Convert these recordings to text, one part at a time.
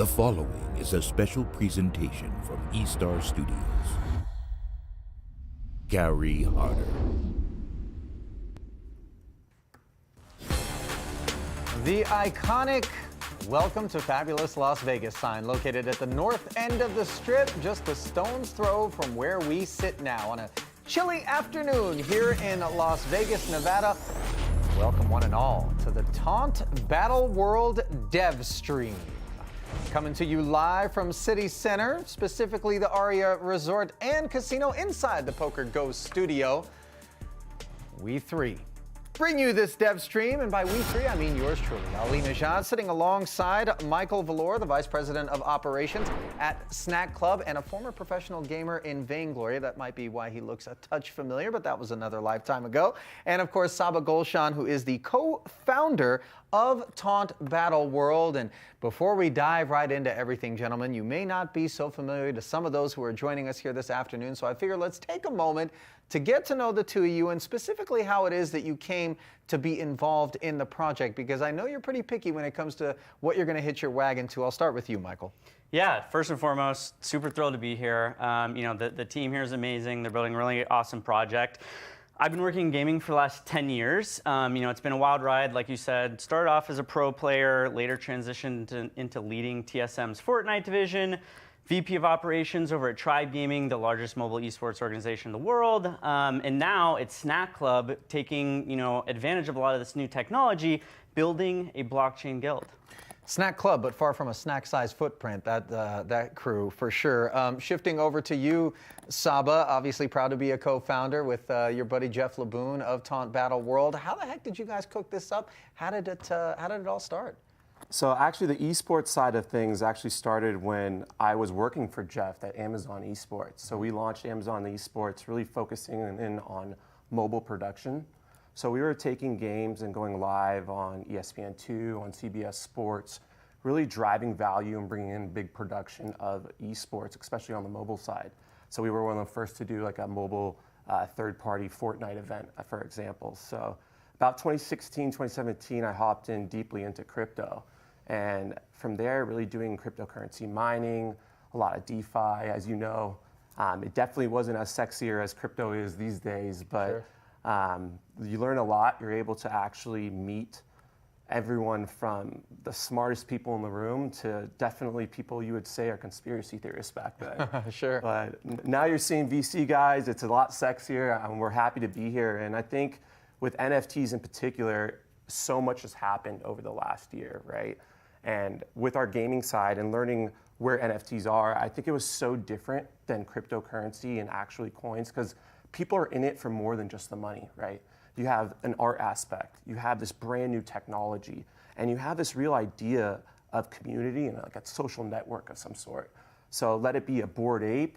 The following is a special presentation from eStar Studios. Gary Harder. The iconic Welcome to Fabulous Las Vegas sign located at the north end of the Strip, just a stone's throw from where we sit now on a chilly afternoon here in Las Vegas, Nevada. Welcome one and all to the Taunt Battleworld dev stream. Coming to you live from City Center, specifically the Aria Resort and Casino inside the Poker Ghost studio. We three bring you this dev stream, and by we three, I mean yours truly, Ali Najad, sitting alongside Michael Valor, the Vice President of Operations at Snack Club and a former professional gamer in Vainglory. That might be why he looks a touch familiar, but that was another lifetime ago. And of course, Saba Gulshan, who is the co-founder of Taunt Battleworld. And before we dive right into everything, gentlemen, you may not be so familiar to some of those who are joining us here this afternoon, so I figure let's take a moment to get to know the two of you and specifically how it is that you came to be involved in the project, because I know you're pretty picky when it comes to what you're going to hit your wagon to. I'll start with you, Michael. Yeah, first and foremost, super thrilled to be here. The team here is amazing. They're building a really awesome project. I've been working in gaming for the last 10 years. It's been a wild ride, like you said. Started off as a pro player, later transitioned into leading TSM's Fortnite division, VP of Operations over at Tribe Gaming, the largest mobile esports organization in the world. And now it's Snack Club, taking advantage of a lot of this new technology, building a blockchain guild. Snack Club, but far from a snack-sized footprint, that crew, for sure. Shifting over to you, Saba, obviously proud to be a co-founder with your buddy Jeff Laboon of Taunt Battleworld. How the heck did you guys cook this up? How did it all start? So actually the esports side of things actually started when I was working for Jeff at Amazon Esports. So we launched Amazon Esports, really focusing in on mobile production. So we were taking games and going live on ESPN2, on CBS Sports, really driving value and bringing in big production of esports, especially on the mobile side. So we were one of the first to do like a mobile third-party Fortnite event, for example. So about 2016, 2017, I hopped in deeply into crypto. And from there, really doing cryptocurrency mining, a lot of DeFi, as you know. It definitely wasn't as sexier as crypto is these days, but sure. You learn a lot. You're able to actually meet everyone from the smartest people in the room to definitely people you would say are conspiracy theorists back then. Sure. But now you're seeing VC guys. It's a lot sexier, and we're happy to be here. And I think with NFTs in particular, so much has happened over the last year, right? And with our gaming side and learning where NFTs are, I think it was so different than cryptocurrency and actually coins, because people are in it for more than just the money, right? You have an art aspect, you have this brand new technology, and you have this real idea of community and like a social network of some sort. So let it be a Bored Ape.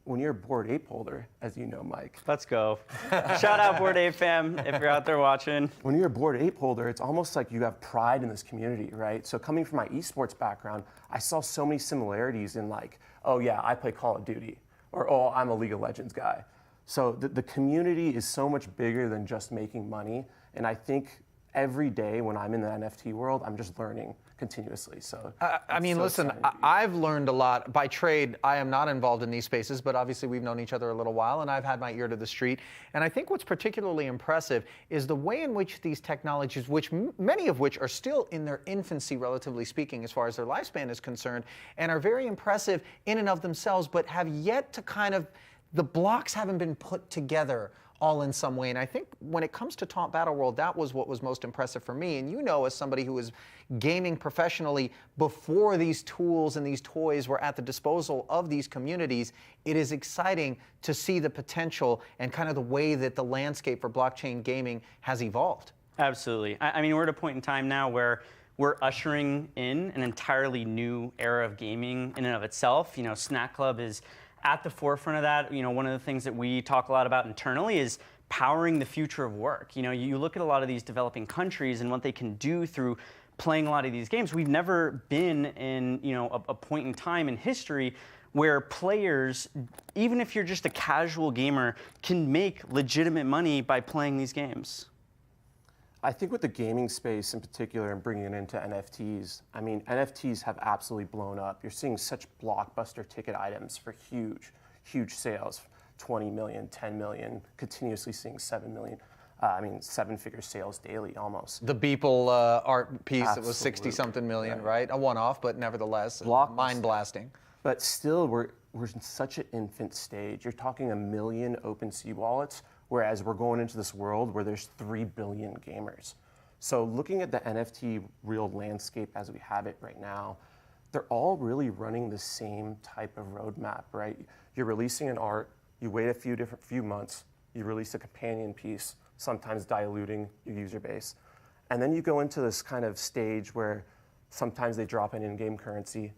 When you're a Bored Ape holder, as you know, Mike. Let's go. Shout out Bored Ape fam, if you're out there watching. When you're a Bored Ape holder, it's almost like you have pride in this community, right? So coming from my esports background, I saw so many similarities in like, oh yeah, I play Call of Duty, or oh, I'm a League of Legends guy. So the community is so much bigger than just making money. And I think every day when I'm in the NFT world, I'm just learning continuously. So I mean, listen, I've learned a lot. By trade, I am not involved in these spaces, but obviously we've known each other a little while, and I've had my ear to the street. And I think what's particularly impressive is the way in which these technologies, which many of which are still in their infancy, relatively speaking, as far as their lifespan is concerned, and are very impressive in and of themselves, but have yet to kind of, the blocks haven't been put together all in some way. And I think when it comes to Taunt Battleworld, that was what was most impressive for me. And you know, as somebody who was gaming professionally before these tools and these toys were at the disposal of these communities, it is exciting to see the potential and kind of the way that the landscape for blockchain gaming has evolved. Absolutely. I mean, we're at a point in time now where we're ushering in an entirely new era of gaming in and of itself. Snack Club is at the forefront of that. One of the things that we talk a lot about internally is powering the future of work. You look at a lot of these developing countries and what they can do through playing a lot of these games. We've never been in a point in time in history where players, even if you're just a casual gamer, can make legitimate money by playing these games. I think with the gaming space in particular and bringing it into NFTs, I mean, NFTs have absolutely blown up. You're seeing such blockbuster ticket items for huge sales, 20 million, 10 million, continuously seeing 7 million. Seven-figure sales daily almost. The Beeple art piece that was 60-something million, right? A one-off, but nevertheless, mind-blasting. But still, we're in such an infant stage. You're talking 1 million OpenSea wallets, whereas we're going into this world where there's 3 billion gamers. So looking at the NFT real landscape as we have it right now, they're all really running the same type of roadmap, right? You're releasing an art, you wait a few months, you release a companion piece, sometimes diluting your user base. And then you go into this kind of stage where sometimes they drop in in-game currency,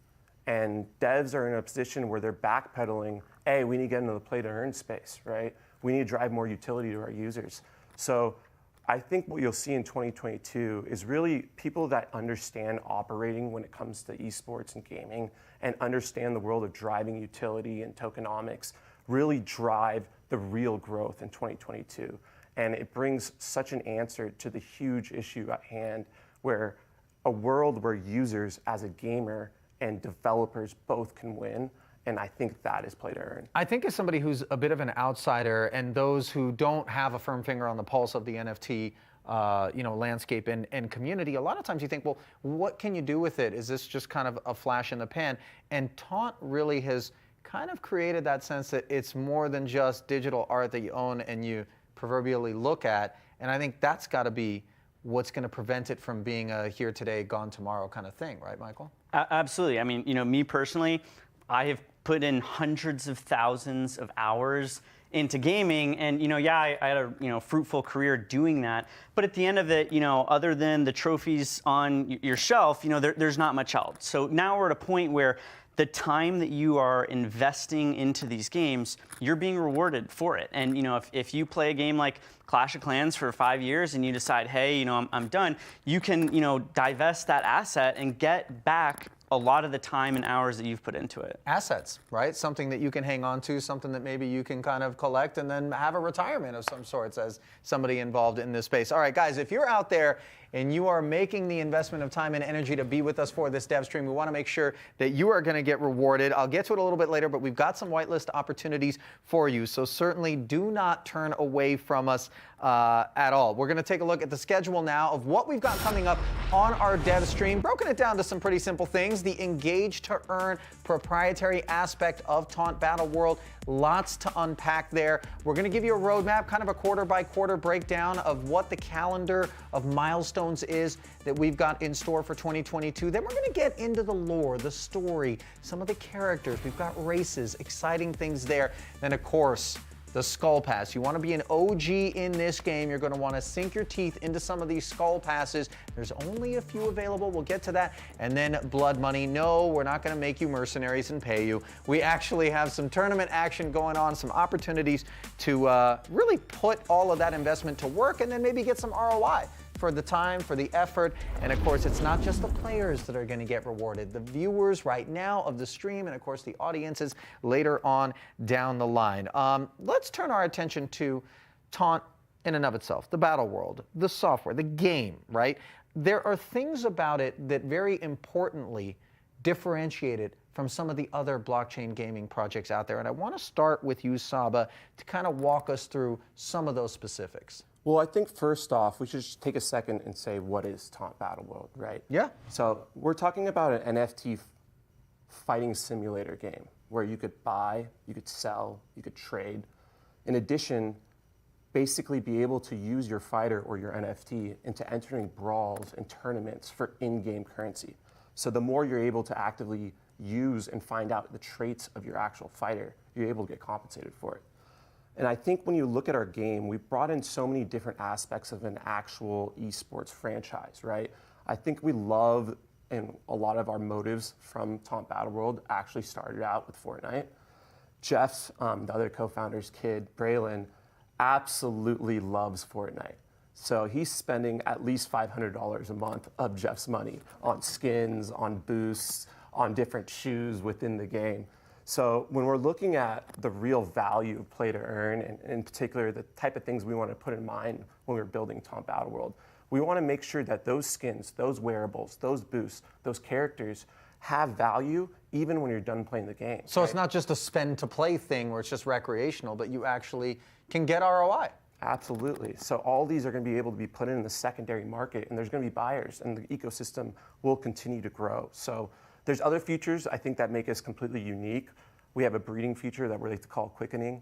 and devs are in a position where they're backpedaling, hey, we need to get into the play-to-earn space, right? We need to drive more utility to our users. So I think what you'll see in 2022 is really people that understand operating when it comes to esports and gaming and understand the world of driving utility and tokenomics really drive the real growth in 2022. And it brings such an answer to the huge issue at hand where a world where users as a gamer and developers both can win. And I think that is play to earn. I think as somebody who's a bit of an outsider and those who don't have a firm finger on the pulse of the NFT landscape and community, a lot of times you think, well, what can you do with it? Is this just kind of a flash in the pan? And Taunt really has kind of created that sense that it's more than just digital art that you own and you proverbially look at, and I think that's got to be what's going to prevent it from being a here today, gone tomorrow kind of thing, right, Michael? Absolutely. I mean, me personally, I have put in hundreds of thousands of hours into gaming, and I had a fruitful career doing that. But at the end of it, other than the trophies on your shelf, there's not much else. So now we're at a point where the time that you are investing into these games, you're being rewarded for it. And if you play a game like Clash of Clans for 5 years and you decide, hey, I'm done, you can divest that asset and get back a lot of the time and hours that you've put into it. Assets, right? Something that you can hang on to, something that maybe you can kind of collect and then have a retirement of some sorts as somebody involved in this space. All right, guys, if you're out there and you are making the investment of time and energy to be with us for this dev stream, we want to make sure that you are going to get rewarded. I'll get to it a little bit later, but we've got some whitelist opportunities for you. So certainly do not turn away from us at all. We're going to take a look at the schedule now of what we've got coming up on our dev stream, broken it down to some pretty simple things. The engage to earn proprietary aspect of Taunt Battleworld. Lots to unpack there. We're going to give you a roadmap, kind of a quarter-by-quarter breakdown of what the calendar of milestones is that we've got in store for 2022. Then we're going to get into the lore, the story, some of the characters. We've got races, exciting things there. Then, of course, the Skull Pass. You want to be an OG in this game, you're going to want to sink your teeth into some of these Skull Passes. There's only a few available. We'll get to that. And then Blood Money. No, we're not going to make you mercenaries and pay you. We actually have some tournament action going on, some opportunities to really put all of that investment to work and then maybe get some ROI for the time, for the effort. And of course, it's not just the players that are going to get rewarded. The viewers right now of the stream and of course the audiences later on down the line. Let's turn our attention to Taunt in and of itself, the battle world, the software, the game, right? There are things about it that very importantly differentiate it from some of the other blockchain gaming projects out there. And I want to start with you, Saba, to kind of walk us through some of those specifics. Well, I think first off, we should just take a second and say, what is Taunt Battleworld, right? Yeah. So we're talking about an NFT fighting simulator game where you could buy, you could sell, you could trade. In addition, basically be able to use your fighter or your NFT into entering brawls and tournaments for in-game currency. So the more you're able to actively use and find out the traits of your actual fighter, you're able to get compensated for it. And I think when you look at our game, we brought in so many different aspects of an actual esports franchise, right? I think we love, and a lot of our motives from Taunt Battleworld actually started out with Fortnite. Jeff, the other co-founder's kid, Braylon, absolutely loves Fortnite. So he's spending at least $500 a month of Jeff's money on skins, on boosts, on different shoes within the game. So when we're looking at the real value of play to earn, and in particular the type of things we want to put in mind when we're building Taunt Battleworld, We want to make sure that those skins, those wearables, those boosts, those characters have value even when you're done playing the game. So it's not just a spend to play thing where it's just recreational, but you actually can get ROI. Absolutely. So all these are going to be able to be put in the secondary market, and there's going to be buyers, and the ecosystem will continue to grow. So there's other features I think that make us completely unique. We have a breeding feature that we like to call quickening.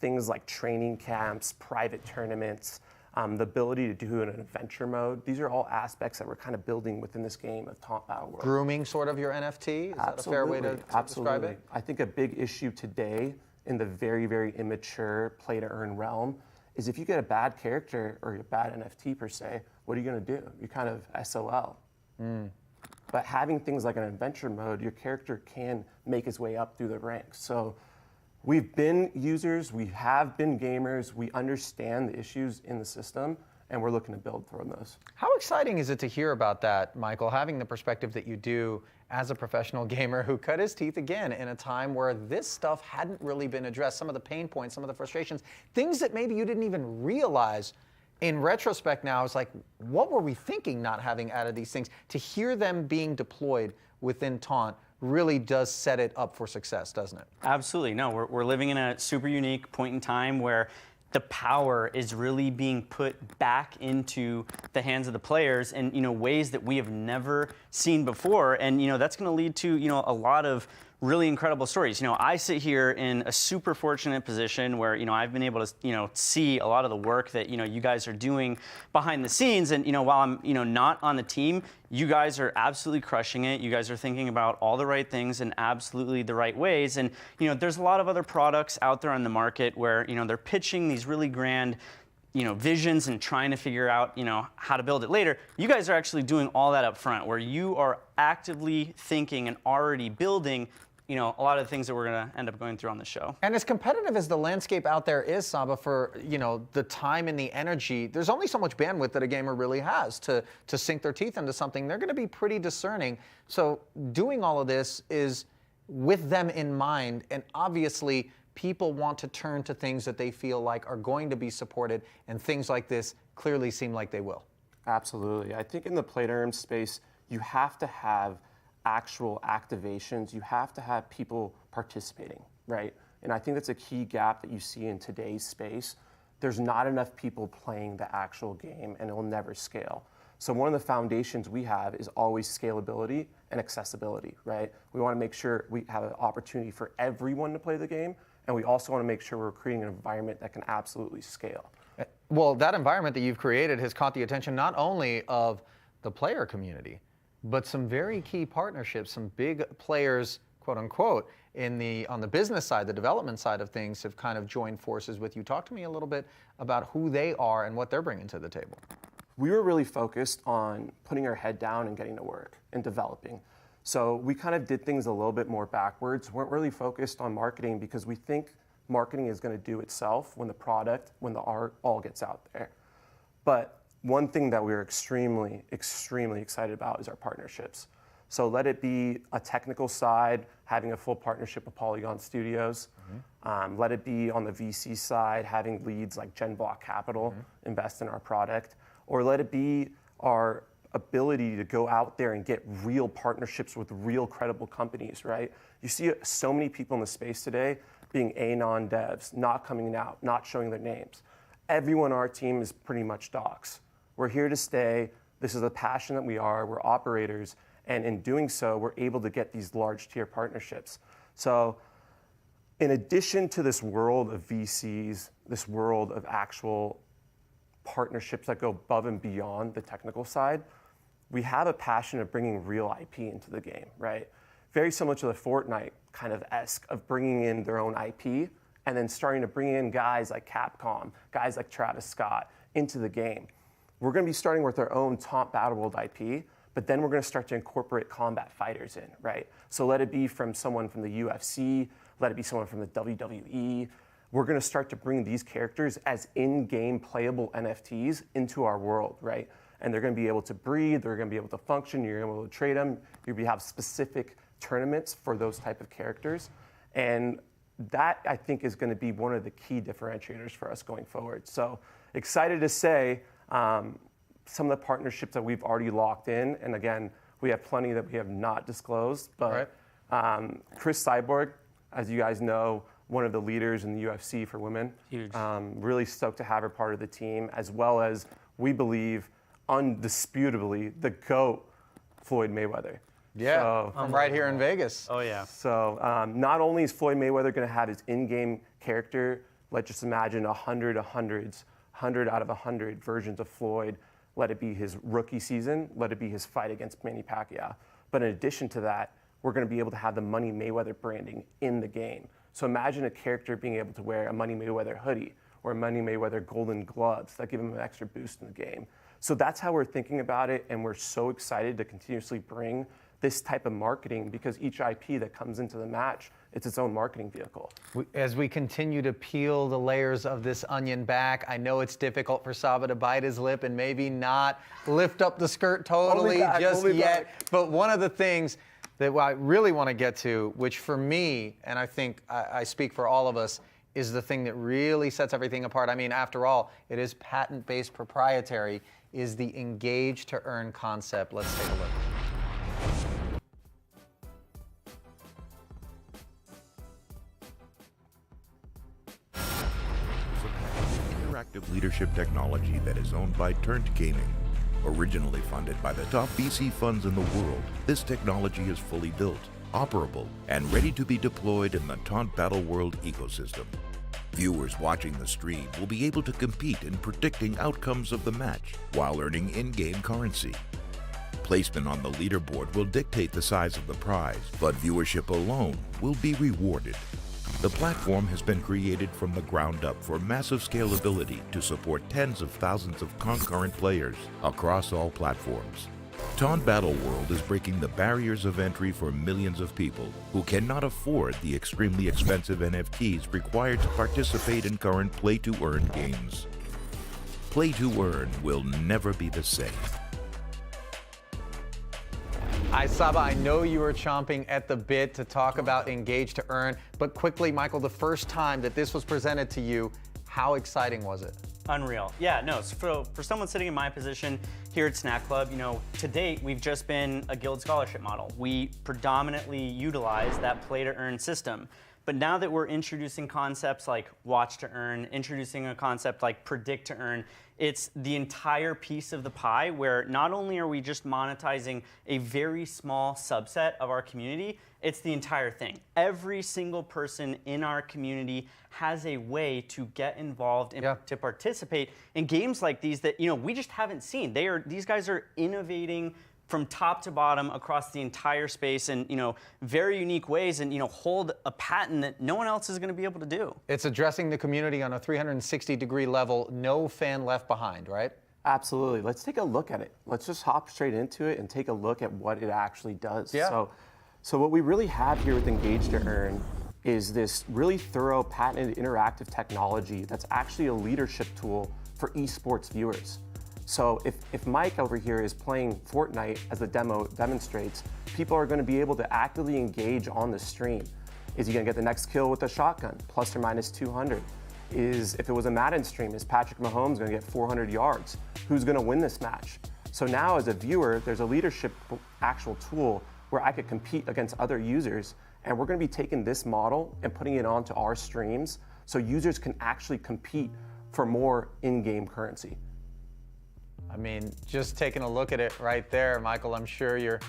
Things like training camps, private tournaments, the ability to do an adventure mode. These are all aspects that we're kind of building within this game of Taunt Battleworld. Grooming sort of your NFT? Is that a fair way to describe it? I think a big issue today in the very, very immature play-to-earn realm is if you get a bad character or a bad NFT per se, what are you going to do? You're kind of SOL. But having things like an adventure mode, your character can make his way up through the ranks. So we've been users, we have been gamers, we understand the issues in the system, and we're looking to build from those. How exciting is it to hear about that, Michael, having the perspective that you do as a professional gamer who cut his teeth again in a time where this stuff hadn't really been addressed, some of the pain points, some of the frustrations, things that maybe you didn't even realize. In retrospect now, it's like, what were we thinking not having added these things? To hear them being deployed within Taunt really does set it up for success, doesn't it? Absolutely. No, we're living in a super unique point in time where the power is really being put back into the hands of the players in ways that we have never seen before, and that's going to lead to a lot of really incredible stories. I sit here in a super fortunate position where I've been able to see a lot of the work that you guys are doing behind the scenes, and while I'm not on the team, you guys are absolutely crushing it. You guys are thinking about all the right things in absolutely the right ways, and there's a lot of other products out there on the market where they're pitching these really grand visions and trying to figure out how to build it later. You guys are actually doing all that up front, where you are actively thinking and already building a lot of the things that we're going to end up going through on the show. And as competitive as the landscape out there is, Saba, for the time and the energy, there's only so much bandwidth that a gamer really has to sink their teeth into something. They're going to be pretty discerning. So doing all of this is with them in mind, and obviously people want to turn to things that they feel like are going to be supported, and things like this clearly seem like they will. Absolutely. I think in the play-to-earn space, you have to have actual activations. You have to have people participating, right? And I think that's a key gap that you see in today's space. There's not enough people playing the actual game, and it will never scale. So one of the foundations we have is always scalability and accessibility, right? We want to make sure we have an opportunity for everyone to play the game, and we also want to make sure we're creating an environment that can absolutely scale. Well, that environment that you've created has caught the attention not only of the player community, but some very key partnerships, some big players, quote unquote, on the business side, the development side of things have kind of joined forces with you. Talk to me a little bit about who they are and what they're bringing to the table. We were really focused on putting our head down and getting to work and developing. So we kind of did things a little bit more backwards, weren't really focused on marketing because we think marketing is going to do itself when the product, when the art all gets out there. But one thing that we're extremely, extremely excited about is our partnerships. So let it be a technical side, having a full partnership with Polygon Studios. Let it be on the VC side, having leads like GenBlock Capital invest in our product. Or let it be our ability to go out there and get real partnerships with real credible companies, right? You see so many people in the space today being anon devs, not coming out, not showing their names. Everyone on our team is pretty much docs. We're here to stay. This is the passion that we are. We're operators. And in doing so, we're able to get these large tier partnerships. So in addition to this world of VCs, this world of actual partnerships that go above and beyond the technical side, we have a passion of bringing real IP into the game, right? Very similar to the Fortnite kind of esque of bringing in their own IP and then starting to bring in guys like Capcom, guys like Travis Scott into the game. We're going to be starting with our own Taunt Battleworld IP, but then we're going to start to incorporate combat fighters in, right? So let it be from someone from the UFC, let it be someone from the WWE. We're going to start to bring these characters as in-game playable NFTs into our world, right? And they're going to be able to breathe, they're going to be able to function, you're going to be able to trade them, you're going to have specific tournaments for those type of characters. And that, I think, is going to be one of the key differentiators for us going forward. So excited to say, some of the partnerships that we've already locked in, and again, we have plenty that we have not disclosed, but Chris Cyborg, as you guys know, one of the leaders in the UFC for women. Huge. Really stoked to have her part of the team, as well as, we believe, undisputably, the GOAT, Floyd Mayweather. Yeah, So, from right here in Vegas. Oh yeah. So not only is Floyd Mayweather going to have his in-game character, let's just imagine 100 of hundreds, 100 out of 100 versions of Floyd. Let it be his rookie season, let it be his fight against Manny Pacquiao. But in addition to that, we're going to be able to have the Money Mayweather branding in the game. So imagine a character being able to wear a Money Mayweather hoodie or a Money Mayweather golden gloves that give him an extra boost in the game. So that's how we're thinking about it, and we're so excited to continuously bring this type of marketing, because each IP that comes into the match, it's its own marketing vehicle. As we continue to peel the layers of this onion back, I know it's difficult for Saba to bite his lip and maybe not lift up the skirt totally just yet. But one of the things that I really want to get to, which for me, and I think I speak for all of us, is the thing that really sets everything apart. I mean, after all, it is patent-based proprietary, is the engage to earn concept. Let's take a look. Interactive leadership technology that is owned by Taunt Gaming. Originally funded by the top VC funds in the world, this technology is fully built, operable, and ready to be deployed in the Taunt Battleworld ecosystem. Viewers watching the stream will be able to compete in predicting outcomes of the match while earning in-game currency. Placement on the leaderboard will dictate the size of the prize, but viewership alone will be rewarded. The platform has been created from the ground up for massive scalability to support tens of thousands of concurrent players across all platforms. Taunt Battleworld is breaking the barriers of entry for millions of people who cannot afford the extremely expensive NFTs required to participate in current play-to-earn games. Play-to-earn will never be the same. Saba, I know you were chomping at the bit to talk about Engage to Earn, but quickly, Michael, the first time that this was presented to you, how exciting was it? Unreal. Yeah, no, so for someone sitting in my position here at Snack Club, you know, to date, we've just been a guild scholarship model. We predominantly utilize that play-to-earn system. But now that we're introducing concepts like watch to earn, introducing a concept like predict to earn, it's the entire piece of the pie where not only are we just monetizing a very small subset of our community, it's the entire thing. Every single person in our community has a way to get involved and to participate in games like these that, you know, we just haven't seen. These guys are innovating from top to bottom across the entire space in, you know, very unique ways, and, you know, hold a patent that no one else is going to be able to do. It's addressing the community on a 360-degree level, no fan left behind, right? Absolutely. Let's take a look at it. Let's just hop straight into it and take a look at what it actually does. Yeah. So what we really have here with Engage to Earn is this really thorough patented interactive technology that's actually a leadership tool for esports viewers. So if Mike over here is playing Fortnite, as the demo demonstrates, people are going to be able to actively engage on the stream. Is he going to get the next kill with a shotgun, plus or minus 200? If it was a Madden stream, is Patrick Mahomes going to get 400 yards? Who's going to win this match? So now as a viewer, there's a leadership actual tool where I could compete against other users, and we're going to be taking this model and putting it onto our streams so users can actually compete for more in-game currency. I mean, just taking a look at it right there, Michael, I'm sure you're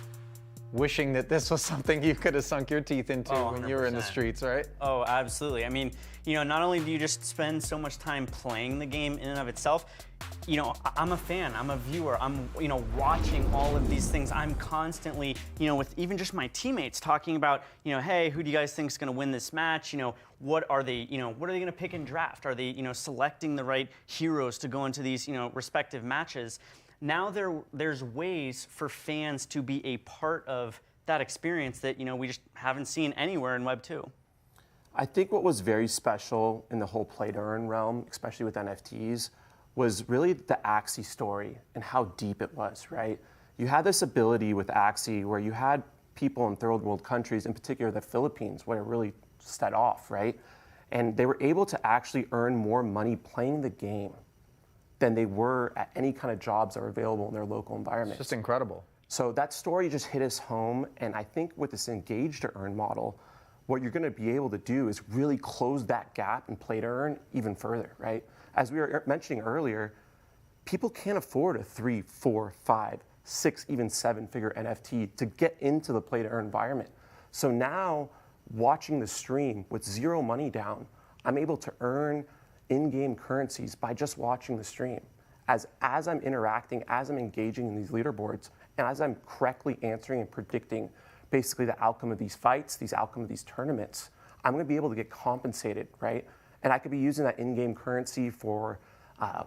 wishing that this was something you could have sunk your teeth into when you were in the streets, right? Oh, absolutely. I mean, you know, not only do you just spend so much time playing the game in and of itself, you know, I'm a fan, I'm a viewer, I'm, you know, watching all of these things. I'm constantly, you know, with even just my teammates talking about, you know, hey, who do you guys think is going to win this match? You know, what are they going to pick in draft? Are they, you know, selecting the right heroes to go into these, you know, respective matches? Now there's ways for fans to be a part of that experience that, you know, we just haven't seen anywhere in Web 2. I think what was very special in the whole play-to-earn realm, especially with NFTs, was really the Axie story and how deep it was, right? You had this ability with Axie where you had people in third world countries, in particular the Philippines, where it really set off, right? And they were able to actually earn more money playing the game than they were at any kind of jobs that are available in their local environment. It's just incredible. So that story just hit us home, and I think with this engage to earn model, what you're going to be able to do is really close that gap and play to earn even further, right? As we were mentioning earlier, people can't afford a 3, 4, 5, 6, even 7-figure NFT to get into the play to earn environment. So now, watching the stream with zero money down, I'm able to earn in-game currencies by just watching the stream. As I'm interacting, as I'm engaging in these leaderboards, and as I'm correctly answering and predicting basically the outcome of these fights, the outcome of these tournaments, I'm going to be able to get compensated, right? And I could be using that in-game currency for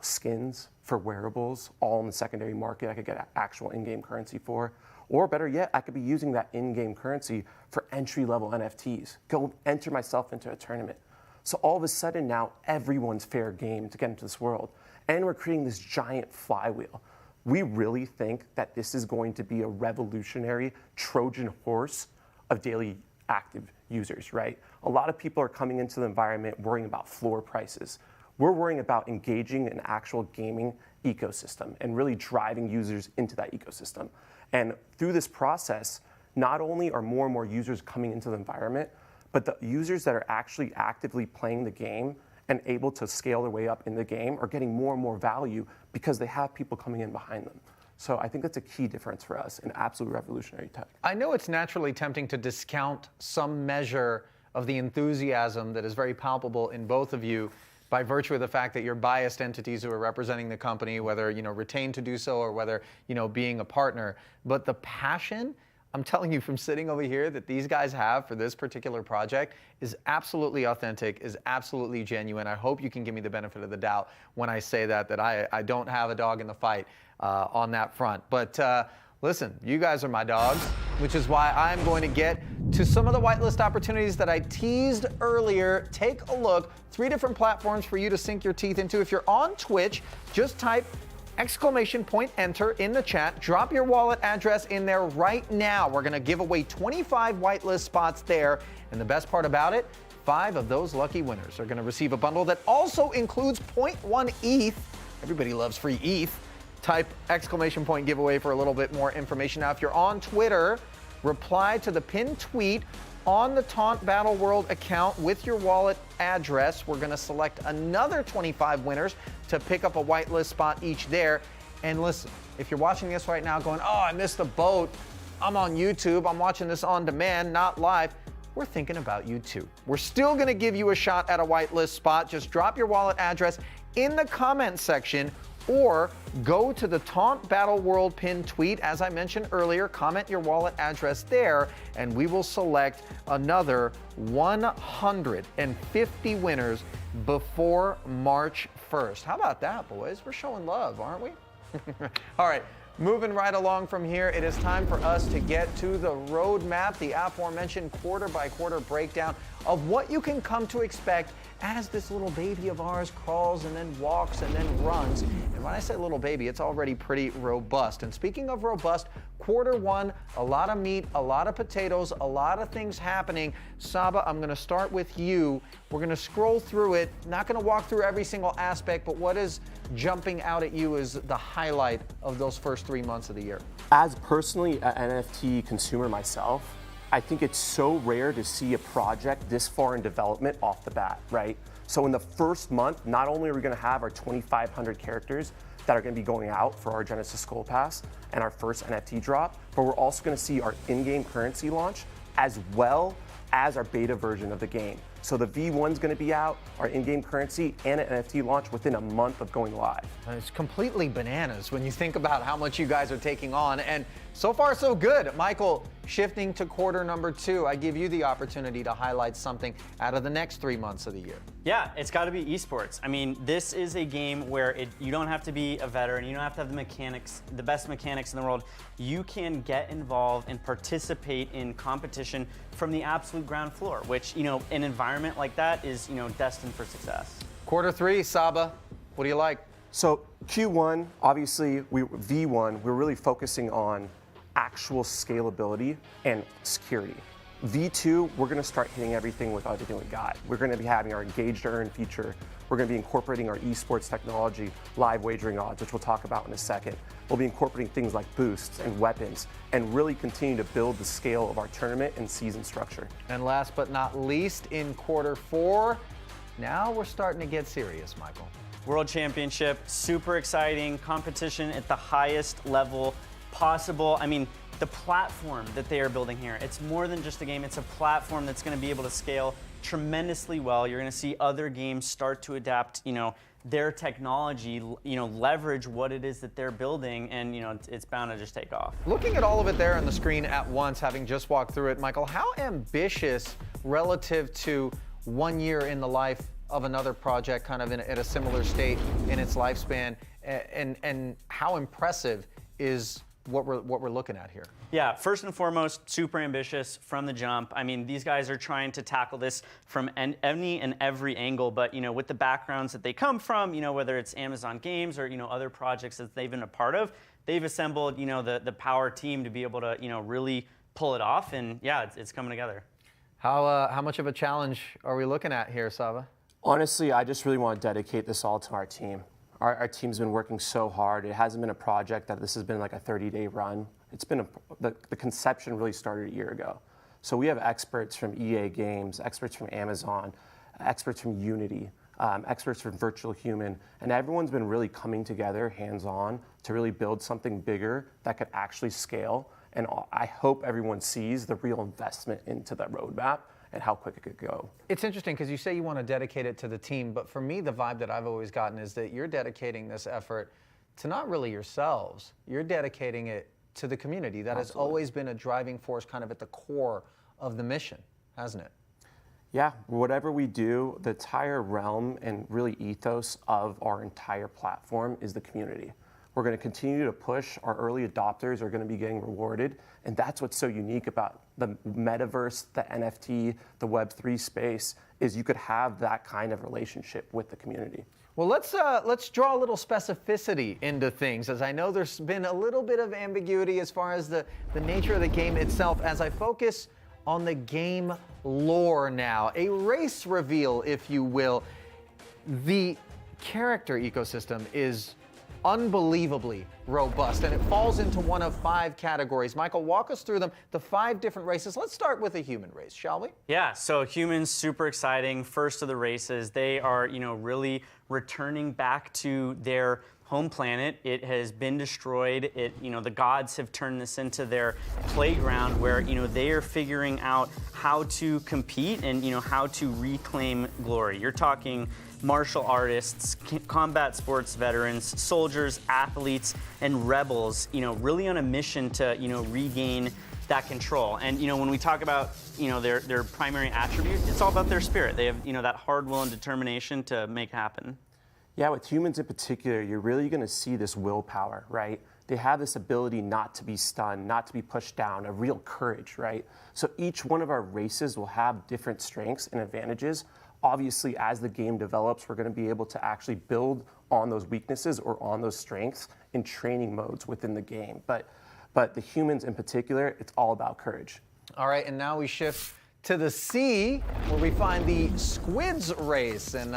skins, for wearables, all in the secondary market I could get actual in-game currency for. Or better yet, I could be using that in-game currency for entry-level NFTs. Go enter myself into a tournament. So all of a sudden now, everyone's fair game to get into this world. And we're creating this giant flywheel. We really think that this is going to be a revolutionary Trojan horse of daily active users, right? A lot of people are coming into the environment worrying about floor prices. We're worrying about engaging an actual gaming ecosystem and really driving users into that ecosystem. And through this process, not only are more and more users coming into the environment, but the users that are actually actively playing the game and able to scale their way up in the game are getting more and more value because they have people coming in behind them. So I think that's a key difference for us, an absolute revolutionary tech. I know it's naturally tempting to discount some measure of the enthusiasm that is very palpable in both of you by virtue of the fact that you're biased entities who are representing the company, whether retained to do so or whether being a partner. But the passion, I'm telling you from sitting over here, that these guys have for this particular project is absolutely authentic, is absolutely genuine. I hope you can give me the benefit of the doubt when I say that I don't have a dog in the fight on that front. But listen, you guys are my dogs, which is why I'm going to get to some of the whitelist opportunities that I teased earlier. Take a look. 3 different platforms for you to sink your teeth into. If you're on Twitch, just type !enter in the chat. Drop your wallet address in there right now. We're going to give away 25 whitelist spots there. And the best part about it, 5 of those lucky winners are going to receive a bundle that also includes 0.1 ETH. Everybody loves free ETH. Type !giveaway for a little bit more information. Now, if you're on Twitter, reply to the pinned tweet on the Taunt Battleworld account with your wallet address. We're going to select another 25 winners to pick up a whitelist spot each there. And listen, if you're watching this right now going, oh, I missed the boat, I'm on YouTube, I'm watching this on demand, not live, we're thinking about you too. We're still going to give you a shot at a whitelist spot. Just drop your wallet address in the comment section or go to the Taunt Battleworld pinned tweet. As I mentioned earlier, comment your wallet address there, and we will select another 150 winners before March 1st. How about that, boys? We're showing love, aren't we? All right, moving right along from here, it is time for us to get to the roadmap, the aforementioned quarter-by-quarter breakdown of what you can come to expect as this little baby of ours crawls and then walks and then runs. And when I say little baby, it's already pretty robust. And speaking of robust, Q1, a lot of meat, a lot of potatoes, a lot of things happening. Saba, I'm going to start with you. We're going to scroll through it, not going to walk through every single aspect, but what is jumping out at you as the highlight of those first 3 months of the year? As personally an NFT consumer myself, I think it's so rare to see a project this far in development off the bat, right? So in the first month, not only are we going to have our 2,500 characters that are going to be going out for our Genesis Skull Pass and our first NFT drop, but we're also going to see our in-game currency launch as well as our beta version of the game. So the V1 is going to be out, our in-game currency, and an NFT launch within a month of going live. It's completely bananas when you think about how much you guys are taking on, and so far so good. Michael, shifting to Q2, I give you the opportunity to highlight something out of the next 3 months of the year. Yeah, it's got to be esports. I mean, this is a game where you don't have to be a veteran, you don't have to have the best mechanics in the world. You can get involved and participate in competition from the absolute ground floor, which, an environment like that is, destined for success. Q3, Saba, what do you like? So Q1, obviously, V1, we're really focusing on actual scalability and security. V2, we're going to start hitting everything with everything we got. We're going to be having our Engage to Earn feature. We're going to be incorporating our esports technology, live wagering odds, which we'll talk about in a second. We'll be incorporating things like boosts and weapons, and really continue to build the scale of our tournament and season structure. And last but not least, in Q4, now we're starting to get serious, Michael. World Championship, super exciting, competition at the highest level possible. I mean, the platform that they are building here, it's more than just a game, it's a platform that's going to be able to scale tremendously well. You're going to see other games start to adapt, their technology, leverage what it is that they're building, and it's bound to just take off. Looking at all of it there on the screen at once, having just walked through it, Michael, how ambitious relative to 1 year in the life of another project, kind of at a similar state in its lifespan, and how impressive is what we're looking at here? Yeah, first and foremost, super ambitious from the jump. I mean, these guys are trying to tackle this from any and every angle, but with the backgrounds that they come from, whether it's Amazon Games or other projects that they've been a part of, they've assembled the power team to be able to really pull it off, and yeah, it's coming together. How much of a challenge are we looking at here, Sava? Honestly, I just really want to dedicate this all to our team. Our team's been working so hard. It hasn't been a project that this has been like a 30-day run. It's been the conception really started a year ago. So we have experts from EA Games, experts from Amazon, experts from Unity, experts from Virtual Human, and everyone's been really coming together hands-on to really build something bigger that could actually scale. And I hope everyone sees the real investment into the roadmap and how quick it could go. It's interesting because you say you want to dedicate it to the team, but for me, the vibe that I've always gotten is that you're dedicating this effort to not really yourselves. You're dedicating it to the community. That has always been a driving force kind of at the core of the mission, hasn't it? Yeah, whatever we do, the entire realm and really ethos of our entire platform is the community. We're going to continue to push. Our early adopters are going to be getting rewarded. And that's what's so unique about the metaverse, the NFT, the Web3 space, is you could have that kind of relationship with the community. Well, let's draw a little specificity into things, as I know there's been a little bit of ambiguity as far as the nature of the game itself, as I focus on the game lore now. A race reveal, if you will. The character ecosystem is unbelievably robust, and it falls into one of 5 categories. Michael, walk us through them, the 5 different races. Let's start with the human race, shall we? Yeah, so humans, super exciting. First of the races, they are, really returning back to their home planet. It has been destroyed. The gods have turned this into their playground where, they are figuring out how to compete and, how to reclaim glory. You're talking martial artists, combat sports veterans, soldiers, athletes, and rebels, really on a mission to, regain that control. And, when we talk about, their primary attribute, it's all about their spirit. They have, that hard will and determination to make happen. Yeah, with humans in particular, you're really going to see this willpower, right? They have this ability not to be stunned, not to be pushed down, a real courage, right? So each one of our races will have different strengths and advantages. Obviously, as the game develops, we're going to be able to actually build on those weaknesses or on those strengths in training modes within the game. But the humans in particular, it's all about courage. All right, and now we shift to the sea, where we find the Squids race. And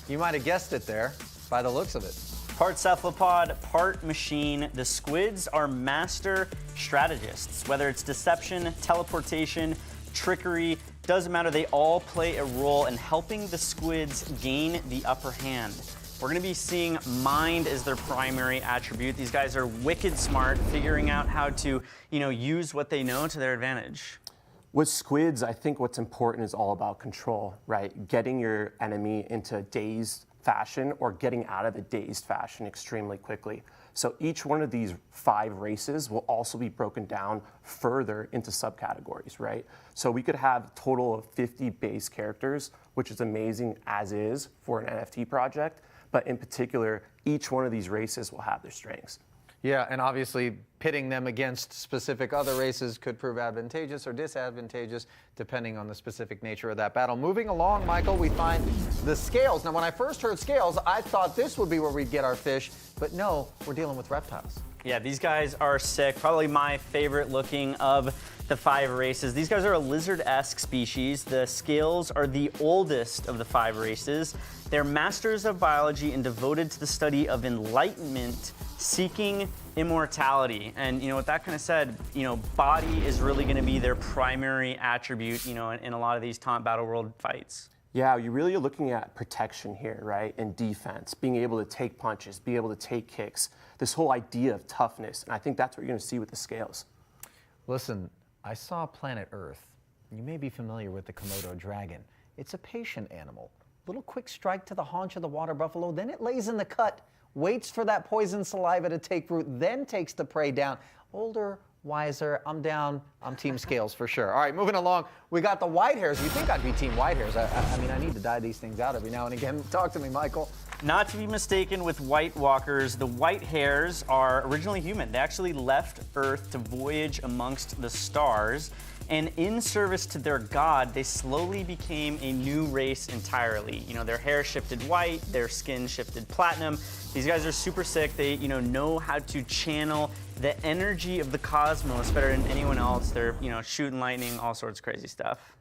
you might have guessed it there by the looks of it. Part cephalopod, part machine, the Squids are master strategists. Whether it's deception, teleportation, trickery, doesn't matter, they all play a role in helping the Squids gain the upper hand. We're going to be seeing mind as their primary attribute. These guys are wicked smart, figuring out how to, use what they know to their advantage. With Squids, I think what's important is all about control, right? Getting your enemy into a dazed fashion or getting out of the dazed fashion extremely quickly. So each one of these 5 races will also be broken down further into subcategories, right? So we could have a total of 50 base characters, which is amazing as is for an NFT project. But in particular, each one of these races will have their strengths. Yeah, and obviously pitting them against specific other races could prove advantageous or disadvantageous depending on the specific nature of that battle. Moving along, Michael, we find the scales. Now, when I first heard scales, I thought this would be where we'd get our fish, but no, we're dealing with reptiles. Yeah, these guys are sick. Probably my favorite looking of the 5 races. These guys are a lizard-esque species. The scales are the oldest of the 5 races. They're masters of biology and devoted to the study of enlightenment, seeking immortality. And you know, with that kind of said, you know, body is really going to be their primary attribute, you know, in a lot of these Taunt Battleworld fights. Yeah, you really are looking at protection here, right? And defense, being able to take punches, be able to take kicks, this whole idea of toughness. And I think that's what you're going to see with the scales. Listen, I saw planet Earth. You may be familiar with the Komodo dragon. It's a patient animal. Little quick strike to the haunch of the water buffalo, then it lays in the cut, waits for that poison saliva to take root, then takes the prey down. Older, wiser, I'm down. I'm team scales for sure. All right, moving along. We got the white hairs. You think I'd be team white hairs. I mean, I need to dye these things out every now and again. Talk to me, Michael. Not to be mistaken with White Walkers, the white hairs are originally human. They actually left Earth to voyage amongst the stars, and in service to their god, they slowly became a new race entirely. You know, their hair shifted white, their skin shifted platinum. These guys are super sick. They, you know how to channel the energy of the cosmos better than anyone else. They're, you know, shooting lightning, all sorts of crazy stuff.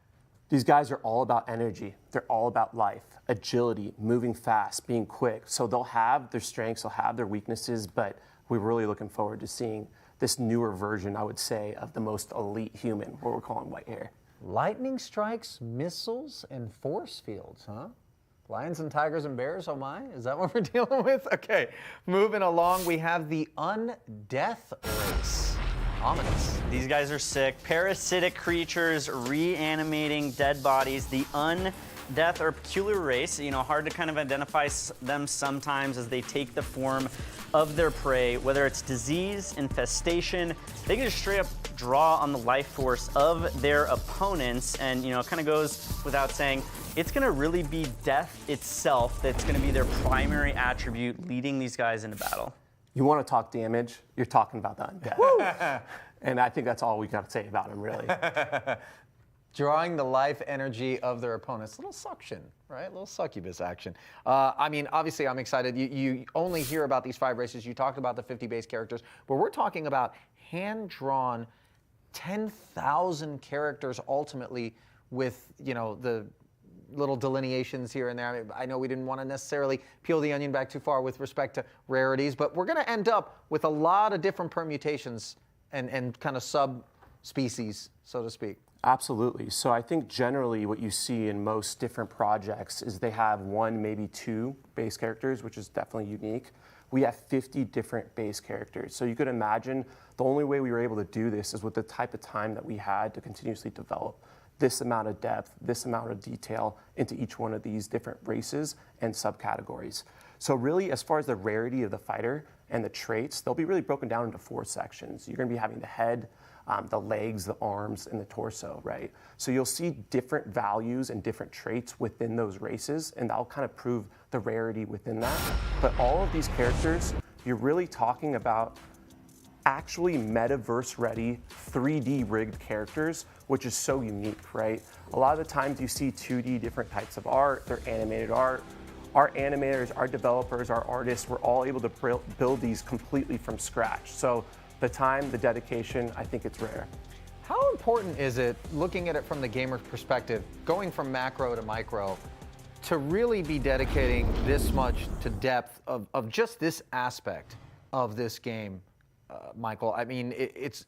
These guys are all about energy. They're all about life, agility, moving fast, being quick. So they'll have their strengths, they'll have their weaknesses, but we're really looking forward to seeing this newer version, I would say, of the most elite human, what we're calling white hair. Lightning strikes, missiles, and force fields, huh? Lions and tigers and bears, oh my, is that what we're dealing with? Okay, moving along, we have the undeath race. Ominous. These guys are sick. Parasitic creatures reanimating dead bodies. The undeath or peculiar race, you know, hard to kind of identify them sometimes as they take the form of their prey, whether it's disease, infestation. They can just straight up draw on the life force of their opponents, and you know, it kind of goes without saying, it's going to really be death itself that's going to be their primary attribute leading these guys into battle. You want to talk damage, you're talking about the undead. And I think that's all we got to say about him, really. Drawing the life energy of their opponents. A little suction, right? A little succubus action. I mean, obviously, I'm excited. You only hear about these 5 races. You talked about the 50 base characters, but we're talking about hand-drawn 10,000 characters ultimately with, you know, the little delineations here and there. I mean, I know we didn't want to necessarily peel the onion back too far with respect to rarities, but we're going to end up with a lot of different permutations and kind of subspecies, so to speak. Absolutely. So I think generally what you see in most different projects is they have 1, maybe 2 base characters, which is definitely unique. We have 50 different base characters. So you could imagine the only way we were able to do this is with the type of time that we had to continuously develop this amount of depth, this amount of detail into each one of these different races and subcategories. So really, as far as the rarity of the fighter and the traits, they'll be really broken down into 4 sections. You're going to be having the head, the legs, the arms, and the torso, right? So you'll see different values and different traits within those races, and that'll kind of prove the rarity within that. But all of these characters, you're really talking about actually metaverse-ready, 3D rigged characters, which is so unique, right? A lot of the times you see 2D different types of art, they're animated art. Our animators, our developers, our artists, we're all able to build these completely from scratch. So the time, the dedication, I think it's rare. How important is it, looking at it from the gamer's perspective, going from macro to micro, to really be dedicating this much to depth of just this aspect of this game, Michael? I mean, it's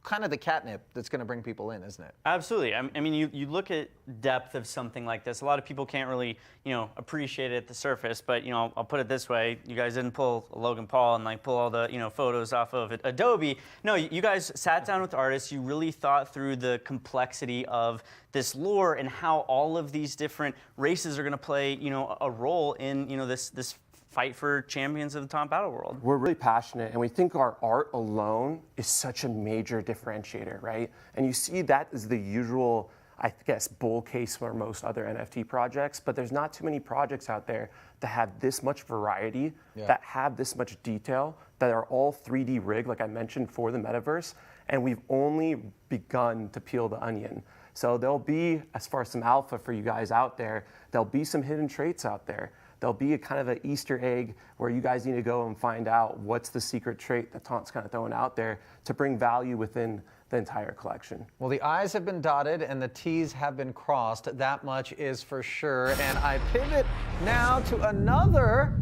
kind of the catnip that's going to bring people in, isn't it? Absolutely. I mean, you look at depth of something like this. A lot of people can't really, you know, appreciate it at the surface. But you know, I'll put it this way: you guys didn't pull Logan Paul and like pull all the, you know, photos off of Adobe. No, you guys sat down with artists. You really thought through the complexity of this lore and how all of these different races are going to play, you know, a role in, you know, this fight for champions of the Taunt Battleworld. We're really passionate, and we think our art alone is such a major differentiator, right? And you see that is the usual, I guess, bull case for most other NFT projects, but there's not too many projects out there that have this much variety, that have this much detail, that are all 3D rigged, like I mentioned, for the metaverse, and we've only begun to peel the onion. So there'll be, as far as some alpha for you guys out there, there'll be some hidden traits out there. There'll be a kind of an Easter egg where you guys need to go and find out what's the secret trait that Taunt's kind of throwing out there to bring value within the entire collection. Well, the I's have been dotted and the T's have been crossed. That much is for sure. And I pivot now to another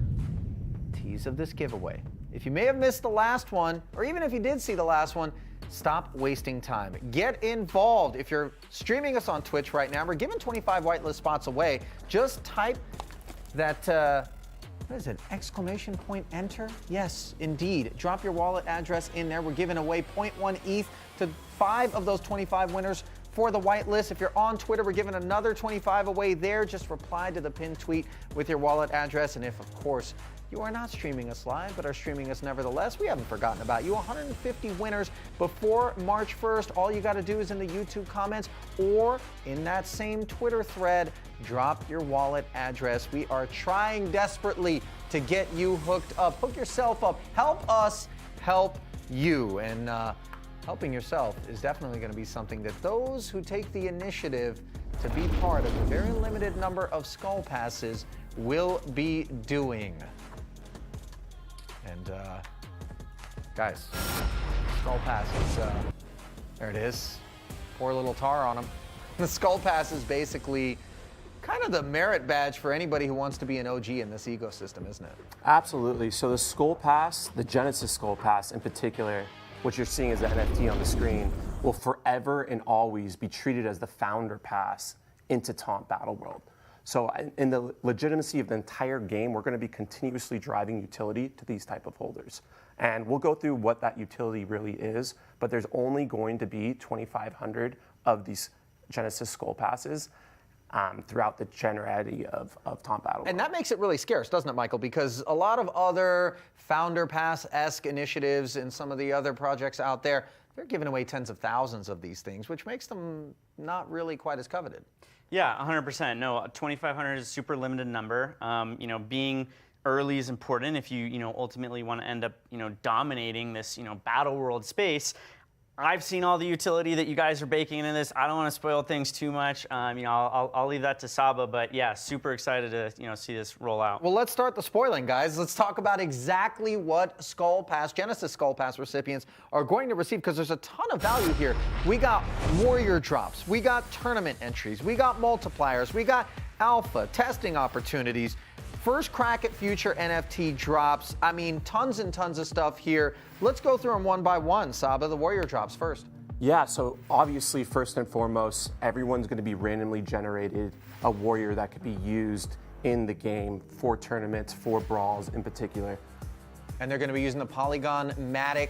tease of this giveaway. If you may have missed the last one, or even if you did see the last one, stop wasting time. Get involved. If you're streaming us on Twitch right now, we're giving 25 whitelist spots away. Just type that, what is it, exclamation point enter? Yes, indeed. Drop your wallet address in there. We're giving away 0.1 ETH to 5 of those 25 winners for the whitelist. If you're on Twitter, we're giving another 25 away there. Just reply to the pinned tweet with your wallet address. And if, of course, you are not streaming us live, but are streaming us nevertheless, we haven't forgotten about you. 150 winners before March 1st. All you got to do is in the YouTube comments or in that same Twitter thread, drop your wallet address. We are trying desperately to get you hooked up. Hook yourself up. Help us help you. And helping yourself is definitely going to be something that those who take the initiative to be part of a very limited number of Skull Passes will be doing. And guys, Skull Passes, there it is. Pour a little tar on them. The Skull Pass is basically kind of the merit badge for anybody who wants to be an OG in this ecosystem, isn't it? Absolutely. So the Skull Pass, the Genesis Skull Pass in particular, what you're seeing as the NFT on the screen, will forever and always be treated as the founder pass into Taunt Battleworld. So in the legitimacy of the entire game, we're going to be continuously driving utility to these type of holders. And we'll go through what that utility really is, but there's only going to be 2,500 of these Genesis Skull Passes throughout the generality of Taunt Battleworld. And that makes it really scarce, doesn't it, Michael? Because a lot of other Founder Pass-esque initiatives and some of the other projects out there, they're giving away tens of thousands of these things, which makes them not really quite as coveted. Yeah, 100%. No, 2,500 is a super limited number. You know, being early is important if you ultimately want to end up, dominating this, battle world space. I've seen all the utility that you guys are baking into this. I don't want to spoil things too much. I'll leave that to Saba, but yeah, super excited to, see this roll out. Well, let's start the spoiling, guys. Let's talk about exactly what Skull Pass, Genesis Skull Pass recipients are going to receive, because there's a ton of value here. We got warrior drops, we got tournament entries, we got multipliers, we got alpha testing opportunities, first crack at future NFT drops. I mean, tons and tons of stuff here. Let's go through them one by one. Saba, the warrior drops first. Yeah, so obviously, first and foremost, everyone's going to be randomly generated a warrior that could be used in the game for tournaments, for brawls in particular. And they're going to be using the Polygon Matic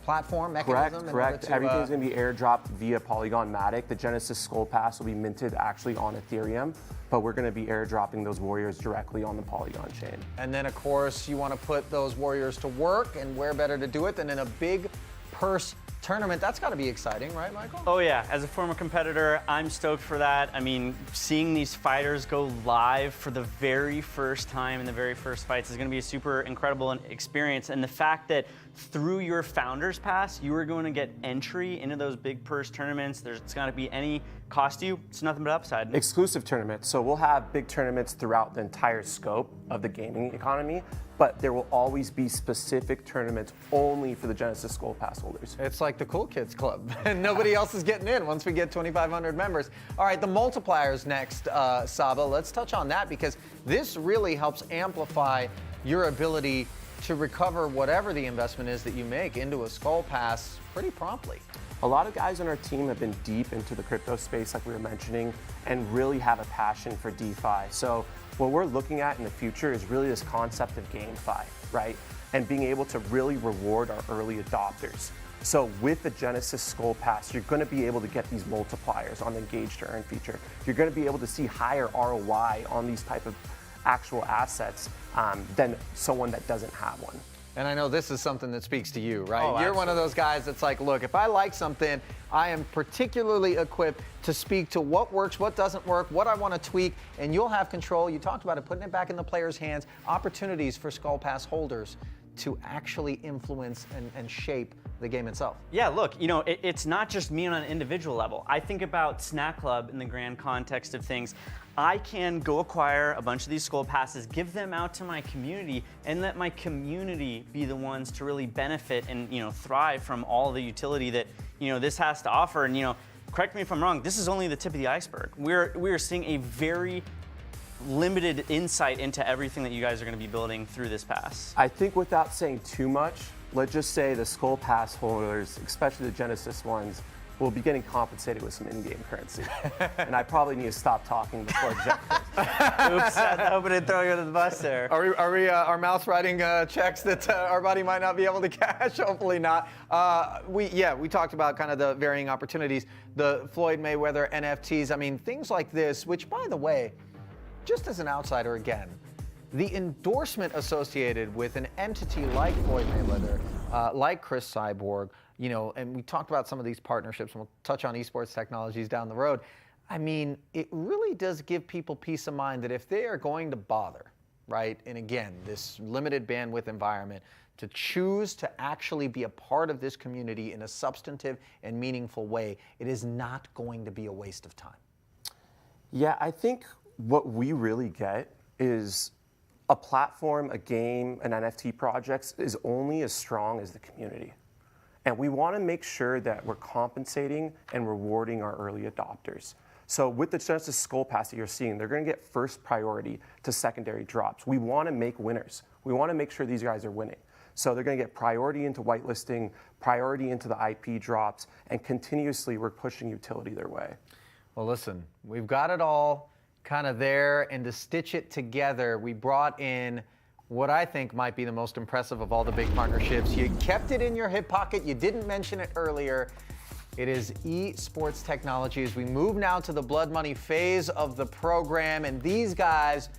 platform mechanism? Correct. Everything's going to be airdropped via Polygon Matic. The Genesis Skull Pass will be minted actually on Ethereum, but we're going to be airdropping those warriors directly on the Polygon chain. And then, of course, you want to put those warriors to work, and where better to do it than in a big purse tournament? That's got to be exciting, right, Michael? Oh yeah, as a former competitor, I'm stoked for that. I mean, seeing these fighters go live for the very first time in the very first fights is going to be a super incredible experience. And the fact that through your Founders Pass, you are going to get entry into those big purse tournaments. It's not going to be any cost to you. It's nothing but upside. Exclusive tournaments. So we'll have big tournaments throughout the entire scope of the gaming economy, but there will always be specific tournaments only for the Genesis Skull Pass holders. It's like the Cool Kids Club, and nobody else is getting in once we get 2,500 members. All right, the multipliers next, Saba. Let's touch on that, because this really helps amplify your ability to recover whatever the investment is that you make into a Skull Pass pretty promptly. A lot of guys on our team have been deep into the crypto space, like we were mentioning, and really have a passion for DeFi. So what we're looking at in the future is really this concept of GameFi, right? And being able to really reward our early adopters. So with the Genesis Skull Pass, you're going to be able to get these multipliers on the Engage to Earn feature. You're going to be able to see higher ROI on these type of actual assets than someone that doesn't have one. And I know this is something that speaks to you, right? Oh, You're one of those guys that's like, look, if I like something, I am particularly equipped to speak to what works, what doesn't work, what I want to tweak, and you'll have control. You talked about it, putting it back in the player's hands, opportunities for Skull Pass holders to actually influence and shape the game itself? Yeah, look, it's not just me on an individual level. I think about Snack Club in the grand context of things. I can go acquire a bunch of these Skull Passes, give them out to my community, and let my community be the ones to really benefit and thrive from all the utility that this has to offer. And correct me if I'm wrong, this is only the tip of the iceberg. We're seeing a very limited insight into everything that you guys are going to be building through this pass. I think without saying too much, let's just say the Skull Pass holders, especially the Genesis ones, will be getting compensated with some in-game currency. And I probably need to stop talking before Jeff does. Oops, I hope I didn't throw you under the bus there. Are we mouth writing checks that our buddy might not be able to cash? Hopefully not. We talked about kind of the varying opportunities, the Floyd Mayweather NFTs. I mean, things like this, which by the way, just as an outsider again, the endorsement associated with an entity like Floyd Mayweather, like Chris Cyborg, and we talked about some of these partnerships, and we'll touch on esports technologies down the road. I mean, it really does give people peace of mind that if they are going to bother, right, and again, this limited bandwidth environment, to choose to actually be a part of this community in a substantive and meaningful way, it is not going to be a waste of time. Yeah, I think what we really get is a platform, a game, an NFT project is only as strong as the community. And we want to make sure that we're compensating and rewarding our early adopters. So with the Genesis Skull Pass that you're seeing, they're going to get first priority to secondary drops. We want to make winners. We want to make sure these guys are winning. So they're going to get priority into whitelisting, priority into the IP drops, and continuously we're pushing utility their way. Well, listen, we've got it all kind of there, and to stitch it together, we brought in what I think might be the most impressive of all the big partnerships. You kept it in your hip pocket. You didn't mention it earlier. It is esports technology as we move now to the blood money phase of the program, and these guys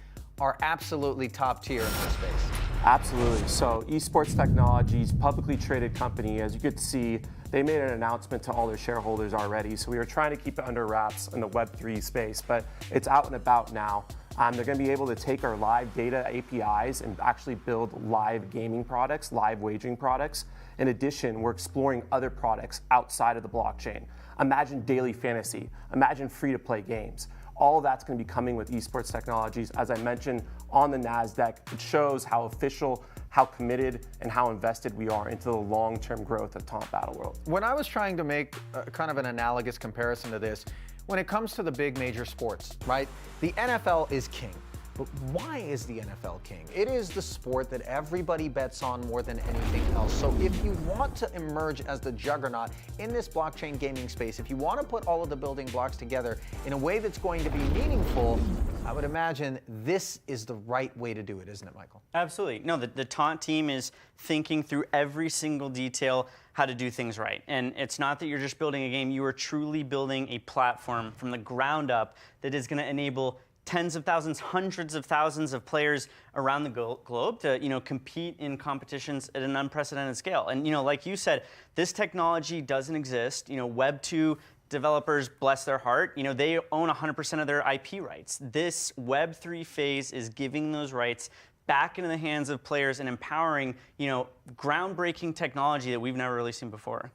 are absolutely top tier in this space. Absolutely. So esports technologies, publicly traded company, as you could see, they made an announcement to all their shareholders already. So we were trying to keep it under wraps in the Web3 space, but it's out and about now. They're going to be able to take our live data APIs and actually build live gaming products, live wagering products. In addition, we're exploring other products outside of the blockchain. Imagine daily fantasy, imagine free-to-play games. All of that's going to be coming with esports technologies. As I mentioned, on the NASDAQ, it shows how official, how committed, and how invested we are into the long-term growth of Taunt Battleworld. When I was trying to make kind of an analogous comparison to this, when it comes to the big major sports, right? The NFL is king. But why is the NFL king? It is the sport that everybody bets on more than anything else. So if you want to emerge as the juggernaut in this blockchain gaming space, if you want to put all of the building blocks together in a way that's going to be meaningful, I would imagine this is the right way to do it, isn't it, Michael? Absolutely. No, the Taunt team is thinking through every single detail how to do things right. And it's not that you're just building a game, you are truly building a platform from the ground up that is going to enable tens of thousands, hundreds of thousands of players around the globe to compete in competitions at an unprecedented scale. And like you said, this technology doesn't exist. Web 2 developers, bless their heart, they own 100% of their IP rights. This Web 3 phase is giving those rights back into the hands of players and empowering groundbreaking technology that we've never really seen before.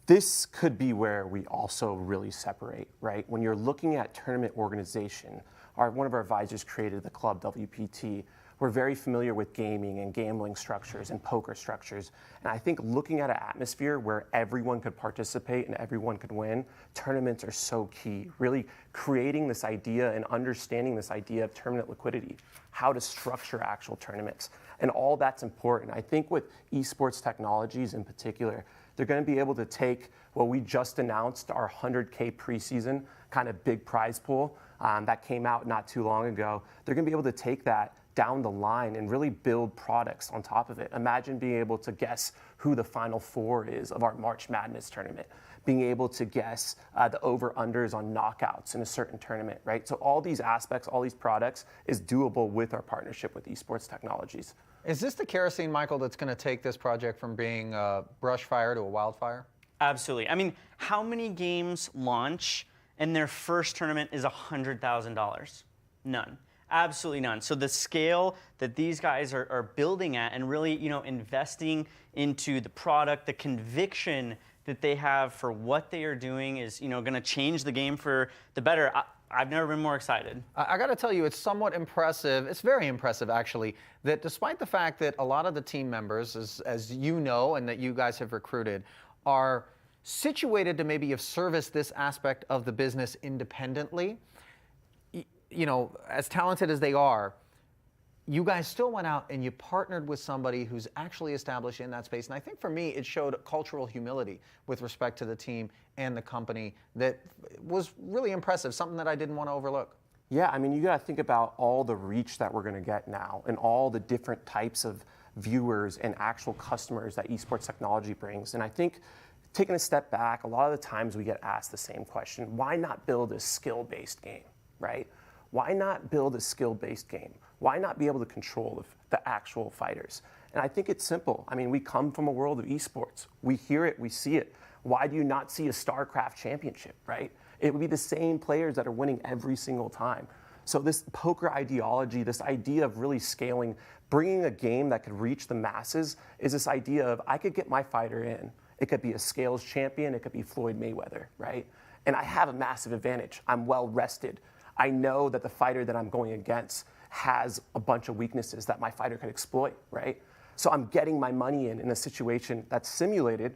This could be where we also really separate, right? When you're looking at tournament organization, one of our advisors created the club, WPT. We're very familiar with gaming and gambling structures and poker structures. And I think looking at an atmosphere where everyone could participate and everyone could win, tournaments are so key. Really creating this idea and understanding this idea of tournament liquidity, how to structure actual tournaments. And all that's important. I think with esports technologies in particular, they're going to be able to take what we just announced, our 100K preseason kind of big prize pool that came out not too long ago. They're going to be able to take that down the line and really build products on top of it. Imagine being able to guess who the Final Four is of our March Madness tournament, being able to guess the over-unders on knockouts in a certain tournament, right? So all these aspects, all these products is doable with our partnership with esports technologies. Is this the kerosene, Michael, that's going to take this project from being a brush fire to a wildfire? Absolutely. I mean, how many games launch and their first tournament is $100,000? None. Absolutely none. So the scale that these guys are building at and really, investing into the product, the conviction that they have for what they are doing is, going to change the game for the better. I've never been more excited. I got to tell you, it's somewhat impressive. It's very impressive, actually, that despite the fact that a lot of the team members, as you know, and that you guys have recruited, are situated to maybe have serviced this aspect of the business independently, as talented as they are, you guys still went out and you partnered with somebody who's actually established in that space. And I think for me, it showed cultural humility with respect to the team and the company that was really impressive, something that I didn't want to overlook. Yeah, I mean, you got to think about all the reach that we're going to get now and all the different types of viewers and actual customers that esports technology brings. And I think taking a step back, a lot of the times we get asked the same question: why not build a skill-based game, right? Why not build a skill-based game? Why not be able to control the actual fighters? And I think it's simple. I mean, we come from a world of esports. We hear it, we see it. Why do you not see a StarCraft championship, right? It would be the same players that are winning every single time. So this poker ideology, this idea of really scaling, bringing a game that could reach the masses, is this idea of I could get my fighter in. It could be a scales champion, it could be Floyd Mayweather, right? And I have a massive advantage. I'm well rested. I know that the fighter that I'm going against has a bunch of weaknesses that my fighter can exploit, right? So I'm getting my money in a situation that's simulated.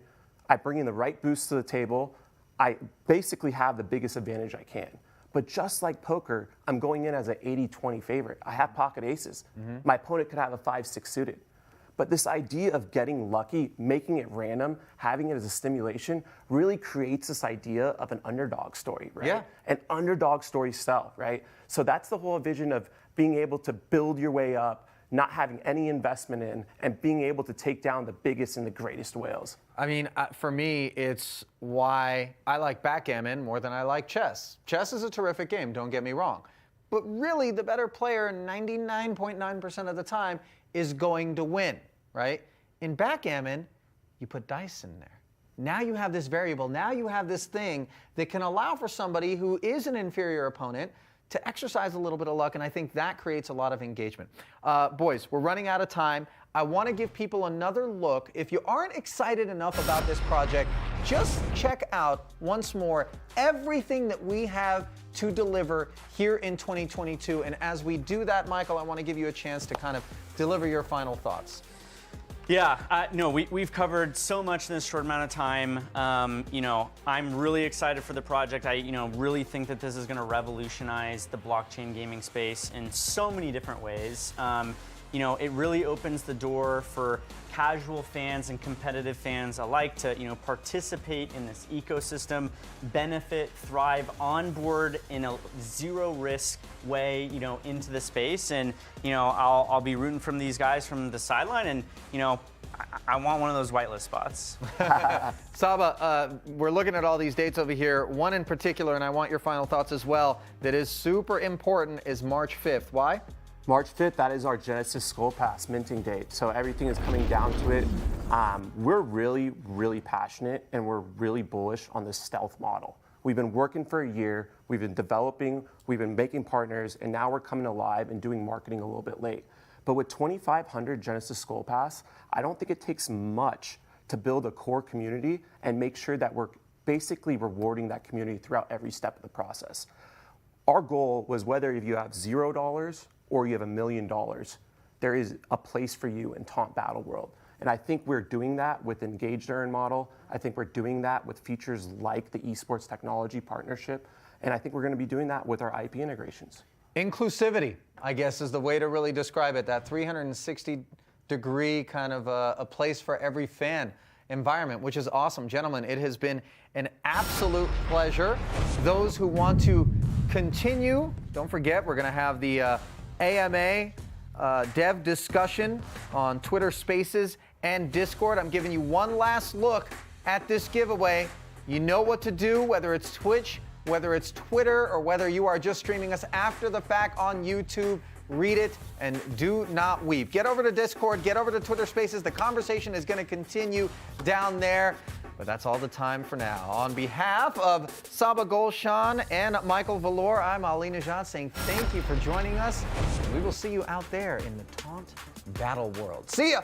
I bring in the right boost to the table. I basically have the biggest advantage I can. But just like poker, I'm going in as an 80-20 favorite. I have pocket aces. My opponent could have a 5-6 suited. But this idea of getting lucky, making it random, having it as a stimulation, really creates this idea of an underdog story, right? Yeah. An underdog story style, right? So that's the whole vision of being able to build your way up, not having any investment in, and being able to take down the biggest and the greatest whales. I mean, for me, it's why I like backgammon more than I like chess. Chess is a terrific game, don't get me wrong. But really, the better player 99.9% of the time is going to win, right? In backgammon, you put dice in there. Now you have this variable. Now you have this thing that can allow for somebody who is an inferior opponent to exercise a little bit of luck, and I think that creates a lot of engagement. Boys, we're running out of time. I want to give people another look. If you aren't excited enough about this project, just check out once more everything that we have to deliver here in 2022. And as we do that, Michael, I want to give you a chance to kind of deliver your final thoughts. Yeah, no, we've covered so much in this short amount of time. I'm really excited for the project. I, really think that this is going to revolutionize the blockchain gaming space in so many different ways. It really opens the door for casual fans and competitive fans alike to, participate in this ecosystem, benefit, thrive, onboard in a zero-risk way, into the space. And, I'll be rooting from these guys from the sideline, and, I want one of those whitelist spots. Saba, we're looking at all these dates over here. One in particular, and I want your final thoughts as well, that is super important, is March 5th. Why? March 5th, that is our Genesis Skull Pass minting date. So everything is coming down to it. We're really, really passionate, and we're really bullish on the stealth model. We've been working for a year, we've been developing, we've been making partners, and now we're coming alive and doing marketing a little bit late. But with 2,500 Genesis Skull Pass, I don't think it takes much to build a core community and make sure that we're basically rewarding that community throughout every step of the process. Our goal was whether if you have $0 or you have $1 million, there is a place for you in Taunt Battleworld. And I think we're doing that with Engaged Earn model. I think we're doing that with features like the esports technology partnership. And I think we're going to be doing that with our IP integrations. Inclusivity, I guess, is the way to really describe it. That 360-degree kind of a place for every fan environment, which is awesome. Gentlemen, it has been an absolute pleasure. Those who want to continue, don't forget, we're going to have the AMA dev discussion on Twitter Spaces and Discord. I'm giving you one last look at this giveaway. You know what to do, whether it's Twitch, whether it's Twitter, or whether you are just streaming us after the fact on YouTube. Read it and do not weep. Get over to Discord, get over to Twitter Spaces. The conversation is going to continue down there. But that's all the time for now. On behalf of Saba Golshan and Michael Valor, I'm Ali Najad saying thank you for joining us. And we will see you out there in the Taunt Battleworld. See ya!